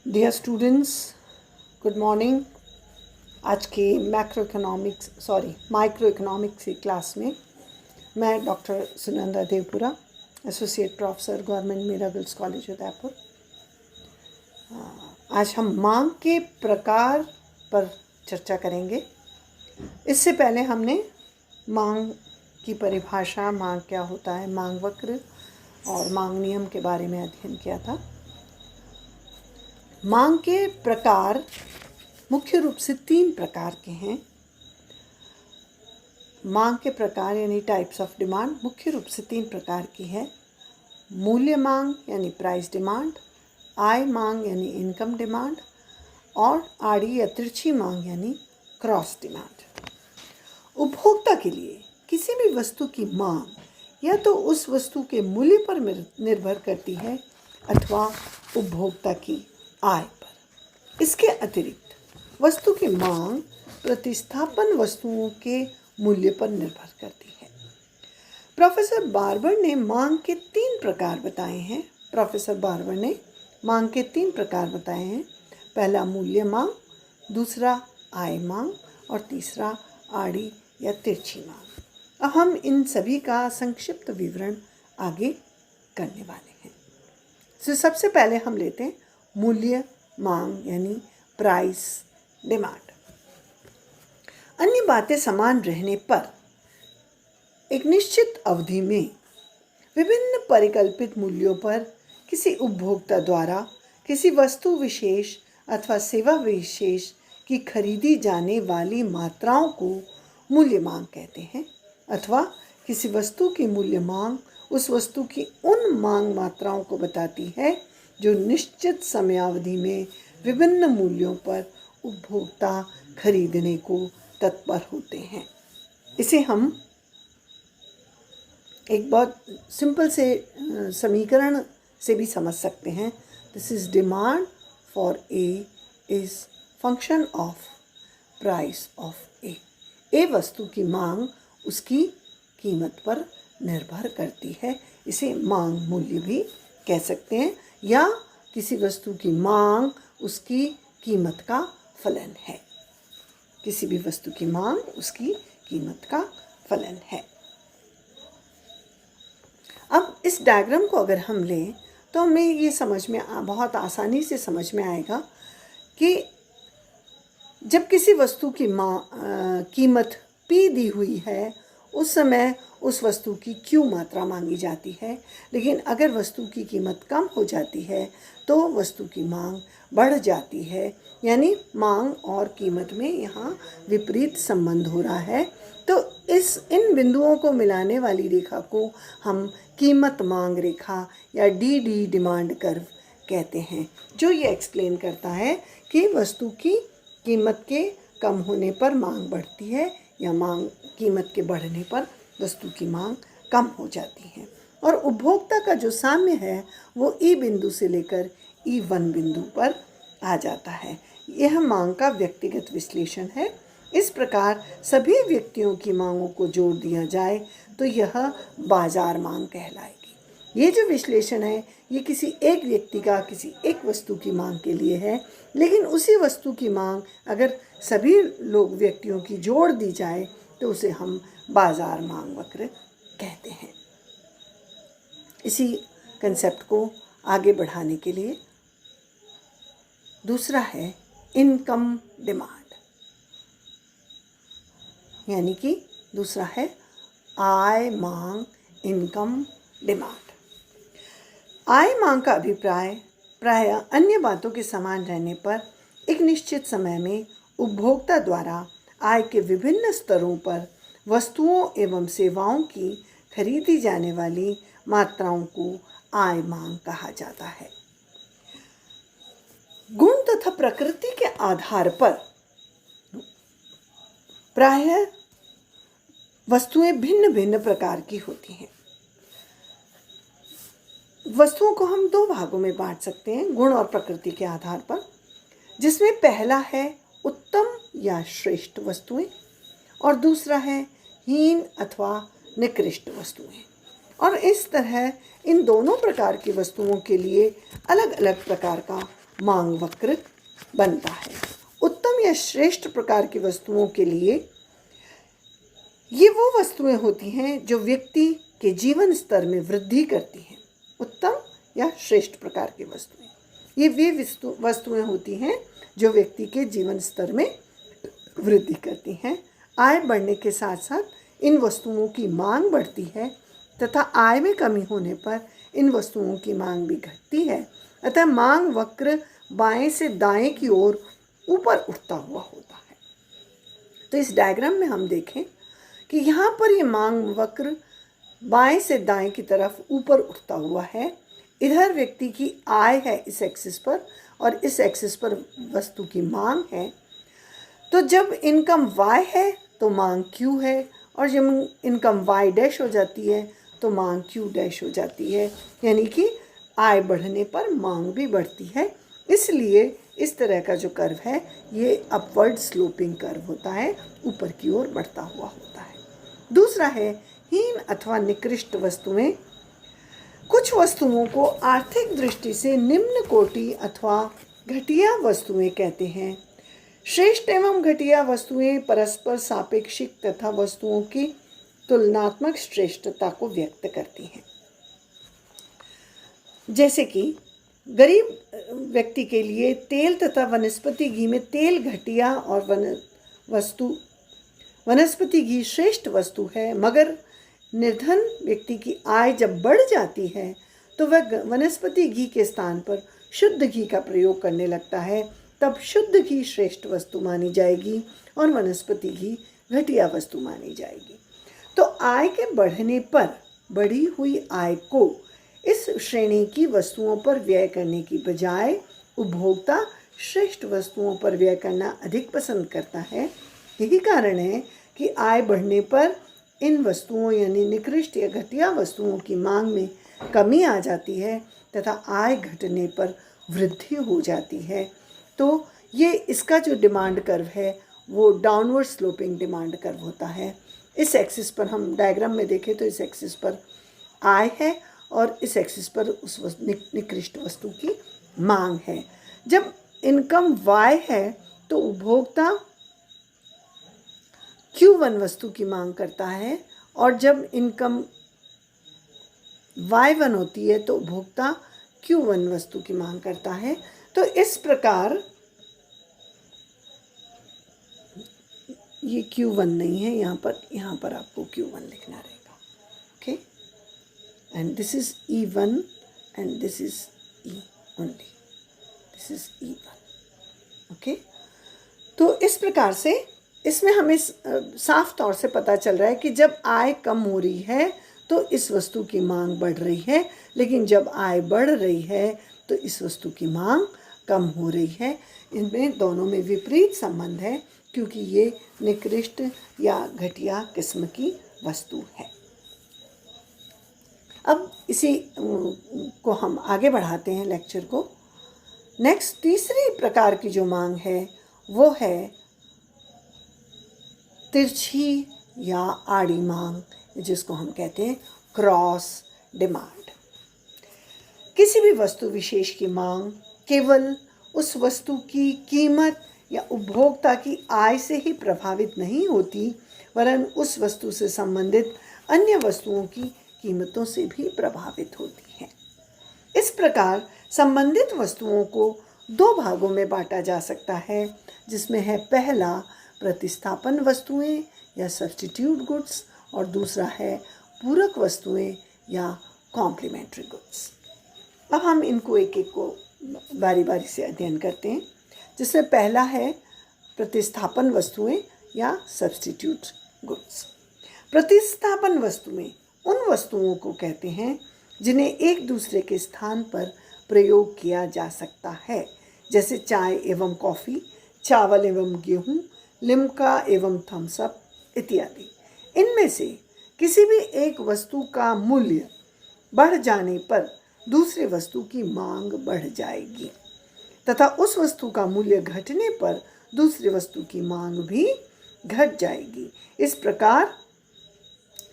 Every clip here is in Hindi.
Dear students, good morning. आज के माइक्रो इकोनॉमिक्स की क्लास में मैं doctor Sunanda Devpura, associate professor, government Meera girls college Udaipur. आज हम मांग के प्रकार पर चर्चा करेंगे। इससे पहले हमने मांग की परिभाषा, मांग क्या होता है, मांग वक्र और मांग नियम के बारे में अध्ययन किया था। मांग के प्रकार मुख्य रूप से 3 प्रकार के हैं। मांग के प्रकार यानी टाइप्स ऑफ डिमांड मुख्य रूप से 3 प्रकार की है। मूल्य मांग यानी प्राइस डिमांड, आय मांग यानी इनकम डिमांड और आड़ी या तिरछी मांग यानी क्रॉस डिमांड। उपभोक्ता के लिए किसी भी वस्तु की मांग या तो उस वस्तु के मूल्य पर निर्भर करती है अथवा उपभोक्ता की आय पर। इसके अतिरिक्त वस्तु की मांग प्रतिस्थापन वस्तुओं के मूल्य पर निर्भर करती है। प्रोफेसर बार्बर ने मांग के 3 प्रकार बताए हैं। पहला मूल्य मांग, दूसरा आय मांग और तीसरा आड़ी या तिरछी मांग। अब हम इन सभी का संक्षिप्त विवरण आगे करने वाले हैं। तो सबसे पहले हम लेते हैं मूल्य मांग यानी प्राइस डिमांड। अन्य बातें समान रहने पर एक निश्चित अवधि में विभिन्न परिकल्पित मूल्यों पर किसी उपभोक्ता द्वारा किसी वस्तु विशेष अथवा सेवा विशेष की खरीदी जाने वाली मात्राओं को मूल्य मांग कहते हैं, अथवा किसी वस्तु की मूल्य मांग उस वस्तु की उन मांग मात्राओं को बताती है जो निश्चित समयावधि में विभिन्न मूल्यों पर उपभोक्ता खरीदने को तत्पर होते हैं। इसे हम एक बहुत सिंपल से समीकरण से भी समझ सकते हैं। This is demand for A is function of price of A. A वस्तु की मांग उसकी कीमत पर निर्भर करती है। इसे मांग मूल्य भी कह सकते हैं, या किसी वस्तु की मांग उसकी कीमत का फलन है। किसी भी वस्तु की मांग उसकी कीमत का फलन है। अब इस डायग्राम को अगर हम लें तो हमें ये बहुत आसानी से समझ में आएगा कि जब किसी वस्तु की कीमत P दी हुई है, उस समय उस वस्तु की Q मात्रा मांगी जाती है। लेकिन अगर वस्तु की कीमत कम हो जाती है तो वस्तु की मांग बढ़ जाती है, यानी मांग और कीमत में यहाँ विपरीत संबंध हो रहा है। तो इन बिंदुओं को मिलाने वाली रेखा को हम कीमत मांग रेखा या DD डिमांड कर्व कहते हैं, जो ये एक्सप्लेन करता है कि वस्तु की कीमत के कम होने पर मांग बढ़ती है या कीमत के बढ़ने पर वस्तु की मांग कम हो जाती है। और उपभोक्ता का जो साम्य है वो E बिंदु से लेकर E1 बिंदु पर आ जाता है। यह मांग का व्यक्तिगत विश्लेषण है। इस प्रकार सभी व्यक्तियों की मांगों को जोड़ दिया जाए तो यह बाजार मांग कहलाएगी। ये जो विश्लेषण है ये किसी एक व्यक्ति का किसी एक वस्तु की मांग के लिए है, लेकिन उसी वस्तु की मांग अगर सभी व्यक्तियों की जोड़ दी जाए तो उसे हम बाजार मांग वक्र कहते हैं। इसी कंसेप्ट को आगे बढ़ाने के लिए दूसरा है इनकम डिमांड, यानी कि दूसरा है आय मांग, इनकम डिमांड। आय मांग का अभिप्राय प्रायः अन्य बातों के समान रहने पर एक निश्चित समय में उपभोक्ता द्वारा आय के विभिन्न स्तरों पर वस्तुओं एवं सेवाओं की खरीदी जाने वाली मात्राओं को आय मांग कहा जाता है। गुण तथा प्रकृति के आधार पर प्रायः वस्तुएं भिन्न भिन्न प्रकार की होती हैं। वस्तुओं को हम 2 भागों में बांट सकते हैं गुण और प्रकृति के आधार पर, जिसमें पहला है उत्तम या श्रेष्ठ वस्तुएं और दूसरा है हीन अथवा निकृष्ट वस्तुएं। और इस तरह इन दोनों प्रकार की वस्तुओं के लिए अलग अलग प्रकार का मांग वक्र बनता है। उत्तम या श्रेष्ठ प्रकार की वस्तुओं के लिए ये वो वस्तुएं होती हैं जो व्यक्ति के जीवन स्तर में वृद्धि करती हैं। उत्तम या श्रेष्ठ प्रकार की वस्तुएं, ये वे वस्तुएं होती हैं जो व्यक्ति के जीवन स्तर में वृद्धि करती हैं। आय बढ़ने के साथ साथ इन वस्तुओं की मांग बढ़ती है तथा आय में कमी होने पर इन वस्तुओं की मांग भी घटती है। अतः मांग वक्र बाएं से दाएं की ओर ऊपर उठता हुआ होता है। तो इस डायग्राम में हम देखें कि यहाँ पर ये मांग वक्र बाएं से दाएं की तरफ ऊपर उठता हुआ है। इधर व्यक्ति की आय है इस एक्सिस पर और इस एक्सिस पर वस्तु की मांग है। तो जब इनकम y है तो मांग q है और जब इनकम y डैश हो जाती है तो मांग q डैश हो जाती है, यानी कि आय बढ़ने पर मांग भी बढ़ती है। इसलिए इस तरह का जो कर्व है ये अपवर्ड स्लोपिंग कर्व होता है, ऊपर की ओर बढ़ता हुआ होता है। दूसरा है हीन अथवा निकृष्ट वस्तुएं। कुछ वस्तुओं को आर्थिक दृष्टि से निम्न कोटि अथवा घटिया वस्तुएं कहते हैं। श्रेष्ठ एवं घटिया वस्तुएं परस्पर सापेक्षिक तथा वस्तुओं की तुलनात्मक श्रेष्ठता को व्यक्त करती हैं। जैसे कि गरीब व्यक्ति के लिए तेल तथा वनस्पति घी में तेल घटिया और वनस्पति घी श्रेष्ठ वस्तु है, मगर निर्धन व्यक्ति की आय जब बढ़ जाती है तो वह वनस्पति घी के स्थान पर शुद्ध घी का प्रयोग करने लगता है। तब शुद्ध घी श्रेष्ठ वस्तु मानी जाएगी और वनस्पति घी घटिया वस्तु मानी जाएगी। तो आय के बढ़ने पर बढ़ी हुई आय को इस श्रेणी की वस्तुओं पर व्यय करने की बजाय उपभोक्ता श्रेष्ठ वस्तुओं पर व्यय करना अधिक पसंद करता है। यही कारण है कि आय बढ़ने पर इन वस्तुओं यानी निकृष्ट या घटिया वस्तुओं की मांग में कमी आ जाती है तथा आय घटने पर वृद्धि हो जाती है। तो ये इसका जो डिमांड कर्व है वो डाउनवर्ड स्लोपिंग डिमांड कर्व होता है। इस एक्सिस पर हम डायग्राम में देखें तो इस एक्सिस पर आय है और इस एक्सिस पर उस निकृष्ट वस्तु की मांग है। जब इनकम y है तो उपभोक्ता Q1 वस्तु की मांग करता है और जब इनकम y1 होती है तो उपभोक्ता Q1 वस्तु की मांग करता है। तो इस प्रकार ये Q1 नहीं है, यहाँ पर आपको Q1 लिखना रहेगा। Okay, and this is E1 and this is E only, this is E1। Okay, तो इस प्रकार से इसमें हमें साफ तौर से पता चल रहा है कि जब आय कम हो रही है तो इस वस्तु की मांग बढ़ रही है, लेकिन जब आय बढ़ रही है तो इस वस्तु की मांग कम हो रही है। इनमें दोनों में विपरीत संबंध है क्योंकि ये निकृष्ट या घटिया किस्म की वस्तु है। अब इसी को हम आगे बढ़ाते हैं लेक्चर को। नेक्स्ट तीसरी प्रकार की जो मांग है वो है तिरछी या आड़ी मांग, जिसको हम कहते हैं क्रॉस डिमांड। किसी भी वस्तु विशेष की मांग केवल उस वस्तु की कीमत या उपभोक्ता की आय से ही प्रभावित नहीं होती, वरन उस वस्तु से संबंधित अन्य वस्तुओं की कीमतों से भी प्रभावित होती है। इस प्रकार संबंधित वस्तुओं को दो भागों में बांटा जा सकता है, जिसमें है पहला प्रतिस्थापन वस्तुएं या सब्स्टिट्यूट गुड्स और दूसरा है पूरक वस्तुएं या कॉम्प्लीमेंट्री गुड्स। अब हम इनको एक एक को बारी बारी से अध्ययन करते हैं, जिसमें पहला है प्रतिस्थापन वस्तुएं या सब्स्टिट्यूट गुड्स। प्रतिस्थापन वस्तुएं उन वस्तुओं को कहते हैं जिन्हें एक दूसरे के स्थान पर प्रयोग किया जा सकता है, जैसे चाय एवं कॉफ़ी, चावल एवं गेहूँ, लिम्का एवं थम्स अप इत्यादि। इनमें से किसी भी एक वस्तु का मूल्य बढ़ जाने पर दूसरी वस्तु की मांग बढ़ जाएगी तथा उस वस्तु का मूल्य घटने पर दूसरी वस्तु की मांग भी घट जाएगी। इस प्रकार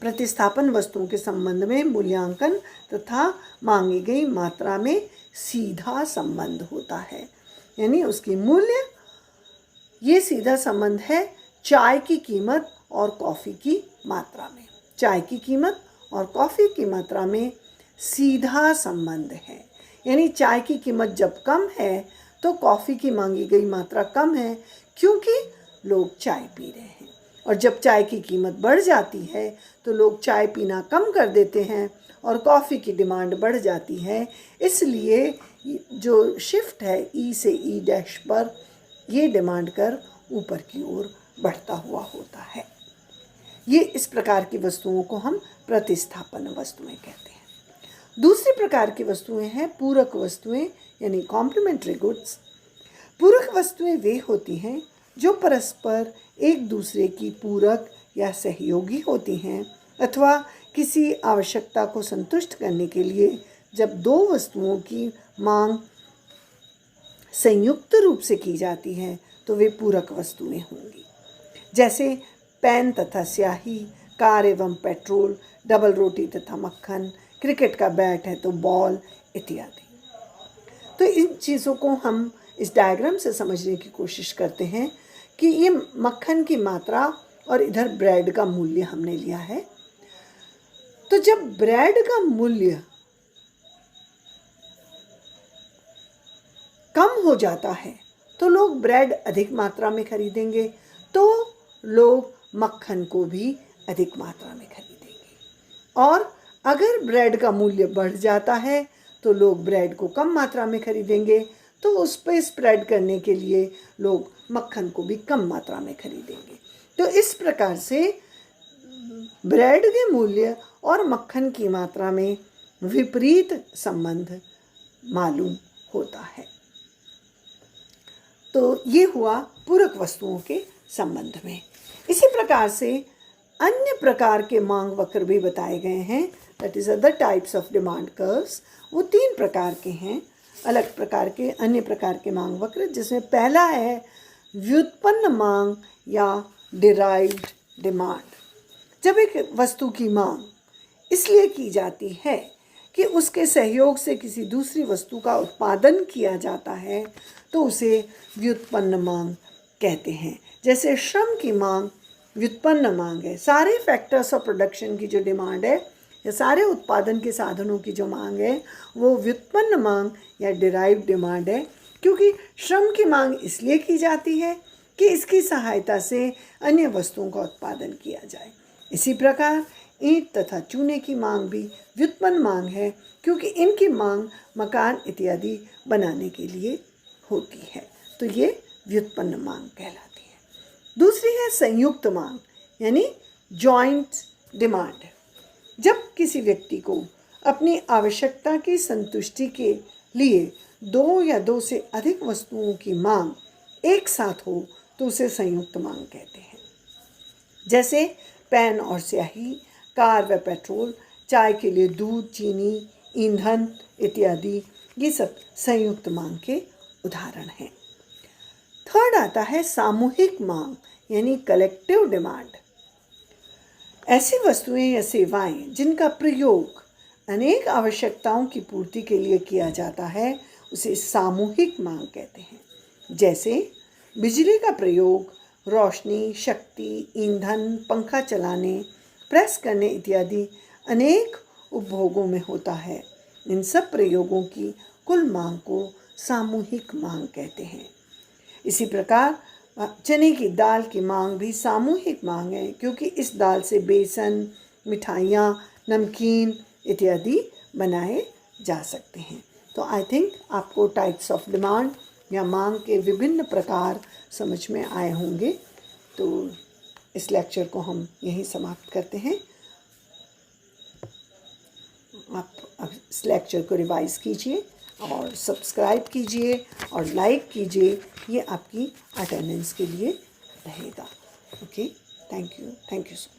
प्रतिस्थापन वस्तुओं के संबंध में मूल्यांकन तथा मांगी गई मात्रा में सीधा संबंध होता है, यानी उसकी मूल्य, ये सीधा संबंध है चाय की कीमत और कॉफ़ी की मात्रा में। चाय की कीमत और कॉफ़ी की मात्रा में सीधा संबंध है, यानी चाय की कीमत जब कम है तो कॉफ़ी की मांगी गई मात्रा कम है, क्योंकि लोग चाय पी रहे हैं। और जब चाय की कीमत बढ़ जाती है तो लोग चाय पीना कम कर देते हैं और कॉफ़ी की डिमांड बढ़ जाती है। इसलिए जो शिफ्ट है ई से ई डैश पर, ये डिमांड कर ऊपर की ओर बढ़ता हुआ होता है। ये इस प्रकार की वस्तुओं को हम प्रतिस्थापन वस्तुएं कहते हैं। दूसरी प्रकार की वस्तुएं हैं पूरक वस्तुएं, यानी कॉम्प्लीमेंट्री गुड्स। पूरक वस्तुएं वे होती हैं जो परस्पर एक दूसरे की पूरक या सहयोगी होती हैं, अथवा किसी आवश्यकता को संतुष्ट करने के लिए जब दो वस्तुओं की मांग संयुक्त रूप से की जाती है तो वे पूरक वस्तुएं होंगी। जैसे पेन तथा स्याही, कार एवं पेट्रोल, डबल रोटी तथा मक्खन, क्रिकेट का बैट है तो बॉल इत्यादि। तो इन चीज़ों को हम इस डायग्राम से समझने की कोशिश करते हैं कि ये मक्खन की मात्रा और इधर ब्रेड का मूल्य हमने लिया है। तो जब ब्रेड का मूल्य कम हो जाता है तो लोग ब्रेड अधिक मात्रा में खरीदेंगे, तो लोग मक्खन को भी अधिक मात्रा में खरीदेंगे। और अगर ब्रेड का मूल्य बढ़ जाता है तो लोग ब्रेड को कम मात्रा में खरीदेंगे, तो उस पर स्प्रेड करने के लिए लोग मक्खन को भी कम मात्रा में खरीदेंगे। तो इस प्रकार से ब्रेड के मूल्य और मक्खन की मात्रा में विपरीत संबंध मालूम होता है। तो ये हुआ पूरक वस्तुओं के संबंध में। इसी प्रकार से अन्य प्रकार के मांग वक्र भी बताए गए हैं, that is other types of demand curves. वो 3 प्रकार के हैं, अलग प्रकार के अन्य प्रकार के मांग वक्र, जिसमें पहला है व्युत्पन्न मांग या डिराइव्ड डिमांड। जब एक वस्तु की मांग इसलिए की जाती है कि उसके सहयोग से किसी दूसरी वस्तु का उत्पादन किया जाता है तो उसे व्युत्पन्न मांग कहते हैं। जैसे श्रम की मांग व्युत्पन्न मांग है, सारे फैक्टर्स ऑफ प्रोडक्शन की जो डिमांड है या सारे उत्पादन के साधनों की जो मांग है वो व्युत्पन्न मांग या डिराइव्ड डिमांड है, क्योंकि श्रम की मांग इसलिए की जाती है कि इसकी सहायता से अन्य वस्तुओं का उत्पादन किया जाए। इसी प्रकार ईंट तथा चूने की मांग भी व्युत्पन्न मांग है, क्योंकि इनकी मांग मकान इत्यादि बनाने के लिए होती है। तो ये व्युत्पन्न मांग कहलाती है। दूसरी है संयुक्त मांग, यानी जॉइंट डिमांड। जब किसी व्यक्ति को अपनी आवश्यकता की संतुष्टि के लिए 2 या 2 से अधिक वस्तुओं की मांग एक साथ हो तो उसे संयुक्त मांग कहते हैं। जैसे पेन और स्याही, कार व पेट्रोल, चाय के लिए दूध, चीनी, ईंधन इत्यादि, ये सब संयुक्त मांग के उदाहरण हैं। थर्ड आता है सामूहिक मांग, यानी कलेक्टिव डिमांड। ऐसी वस्तुएं या सेवाएं जिनका प्रयोग अनेक आवश्यकताओं की पूर्ति के लिए किया जाता है उसे सामूहिक मांग कहते हैं। जैसे बिजली का प्रयोग रोशनी, शक्ति, ईंधन, पंखा चलाने, प्रेस करने इत्यादि अनेक उपभोगों में होता है। इन सब प्रयोगों की कुल मांग को सामूहिक मांग कहते हैं। इसी प्रकार चने की दाल की मांग भी सामूहिक मांग है, क्योंकि इस दाल से बेसन, मिठाइयाँ, नमकीन इत्यादि बनाए जा सकते हैं। तो आई थिंक आपको टाइप्स ऑफ डिमांड या मांग के विभिन्न प्रकार समझ में आए होंगे। तो इस लेक्चर को हम यहीं समाप्त करते हैं। आप इस लेक्चर को रिवाइज़ कीजिए और सब्सक्राइब कीजिए और लाइक कीजिए, ये आपकी अटेंडेंस के लिए रहेगा। Okay, thank you so much.